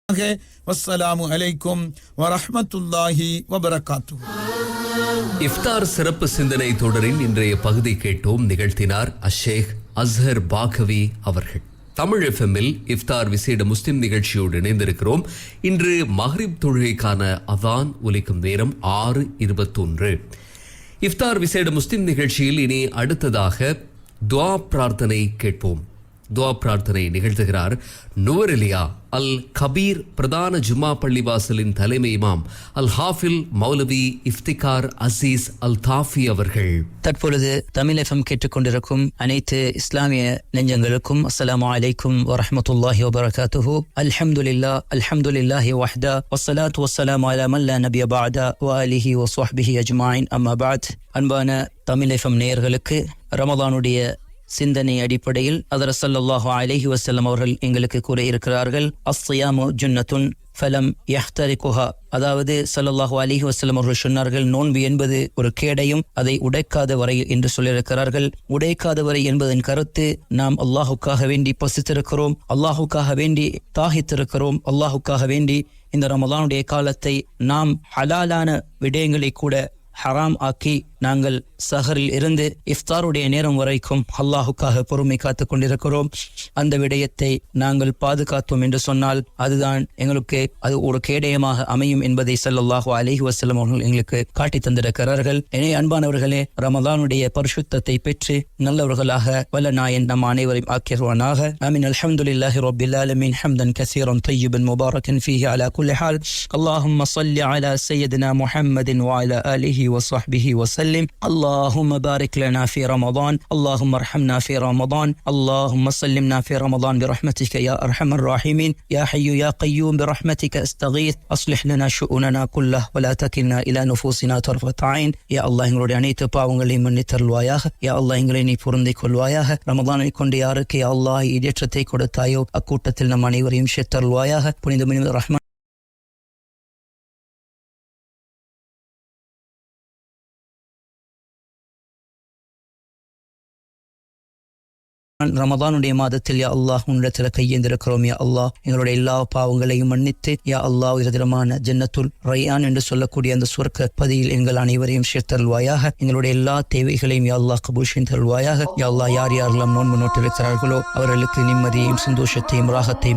வஸ்ஸலாமு அலைக்கும் வரஹ்மத்துல்லாஹி வபரகாத்துஹு. இஃப்தார் சிறப்பு சிந்தனை தொடரின் இன்றைய பகுதி கேட்டோம். நிகழ்த்தினார் அஷேக் அஸ்ஹர் பாகவி அவர்கள். தமிழ் எஃப்எம்மில் இஃப்தார் விசேட முஸ்லிம் நிகழ்ச்சியோடு இணைந்திருக்கிறோம். இன்று மஹ்ரிப் தொழுகைக்கான அதான் ஒலிக்கும் நேரம் 6:21. இஃப்தார் விசேட முஸ்லிம் நிகழ்ச்சியில் இனி அடுத்ததாக துஆ பிரார்த்தனை கேட்போம். துஆ பிரார்த்தனை நிகழ்த்துகிறார் நுவரெலியா அல் கபீர் பிரதான ஜும்மா பள்ளிவாசலின் தலைமை இமாம் அல் ஹாஃபில் மௌலவி இஃப்திகார் அசீஸ் அல் தாஃபி அவர்கள். தற்பொழுது தமிழ் எஃப்எம் கேட்டுக்கொண்டிருக்கும் அனைத்து இஸ்லாமிய நெஞ்சங்களுக்கும் அஸ்ஸலாமு அலைக்கும் வரஹ்மத்துல்லாஹி வபரகாத்துஹு. அல்ஹம்துலில்லாஹி வஹ்தா வஸ்ஸலாத்து வஸ்ஸலாமு அலா மன் லா நபிய பஅதா வ ஆலிஹி வ ஸஹ்பிஹி அஜ்மஈன். அம்மா பஅத். அன்பான தமிழ் எஃப்எம் நேயர்களுக்கு ரமலானுடைய சிந்தனை அடிப்படையில் ஹஜ்ரத் ஸல்லல்லாஹு அலைஹி வஸல்லம் அவர்கள் எங்களுக்கு கூற இருக்கிறார்கள், அஸ்ஸியாமு ஜுன்னத்துன் ஃபலம் யஹ்தரிகுஹா. அதாவது ஸல்லல்லாஹு அலைஹி வஸல்லம் அவர்கள் சொன்னார்கள், நோன்பு என்பது ஒரு கேடையும் அதை உடைக்காத வரை என்று சொல்லியிருக்கிறார்கள். உடைக்காத வரை என்பதன் கருத்து, நாம் அல்லாஹுக்காக வேண்டி பசித்திருக்கிறோம், அல்லாஹுக்காக வேண்டி தாகித்திருக்கிறோம், அல்லாஹுக்காக வேண்டி இந்த ரமலானுடைய காலத்தை நாம் ஹலாலான விடயங்களை கூட ஹராம் ஆக்கி நாங்கள் சஹரில் இருந்து இஃப்தாருடைய நேரம் வரைக்கும் அல்லாஹுக்காக பொறுமை காத்துக் கொண்டிருக்கிறோம். அந்த விடயத்தை நாங்கள் பாதுகாத்தோம் என்று சொன்னால் அதுதான் எங்களுக்கு அது ஒரு கேடயமாக அமையும் என்பதை ஸல்லல்லாஹு அலைஹி வஸல்லம் அவர்கள் எங்களுக்கு காட்டி தந்திருக்கிறார்கள். எனவே அன்பானவர்களே, ரமலானுடைய பரிசுத்தத்தை பெற்று நல்லவர்களாக வல்ல நாயன் நம் அனைவரையும் ஆக்கிடுவானாக. ஆமீன். அல்ஹம்துலில்லாஹி ரப்பில் ஆலமீன். ஹம்தன் கஸீரன் தய்யிபன் முபாரக்கன் ஃபீஹி அலா குல்லி ஹால். அல்லாஹும்ம ஸல்லி அலா சய்யிதினா முஹம்மதின் வ அலா ஆலிஹி وصحبه وسلم. اللهم بارك لنا في رمضان، اللهم ارحمنا في رمضان، اللهم سلمنا في رمضان برحمتك يا أرحم الراحمين. يا حي يا قيوم برحمتك استغيث، أصلح لنا شؤوننا كله ولا تكلنا إلى نفوسنا طرفة عين. يا الله எங்களுடைய அனைத்து பாவங்களையும் மன்னித்தருள்வாயாக. யா அல்லாஹ் எங்களை நீ பொருந்திக் கொள்வாயாக. ரமதானை கொண்டு யாருக்கு யா அல்லாஹ் ஈடேற்றத்தை கொடுத்தாயோ அக்கூட்டத்தில் நம் அனைவரையும் சேர்த்தருள்வாயாக. புனித ரஹ்மான் ரமதானுடைய மாதத்தில் யா அல்லாஹ் உன்னிடத்தில் கையேந்திருக்கிறோம். யா அல்லாஹ் எங்களுடைய எல்லா பாவங்களையும் மன்னித்து யா அல்லாஹ் உயர்தரமான ஜன்னத்துல் ரய்யான் என்று சொல்லக்கூடிய அந்த சுவர்க்க பதியில் எங்கள் அனைவரையும் சேர்த்தருள்வாயாக. எங்களுடைய எல்லா தேவைகளையும் யா அல்லாஹ் கபூல் செய்தருள்வாயாக. யா அல்லாஹ் யார் யாரெல்லாம் நோன்பு நோட்டிருக்கிறார்களோ அவர்களுக்கு நிம்மதியையும் சந்தோஷத்தையும் ராகத்தையும்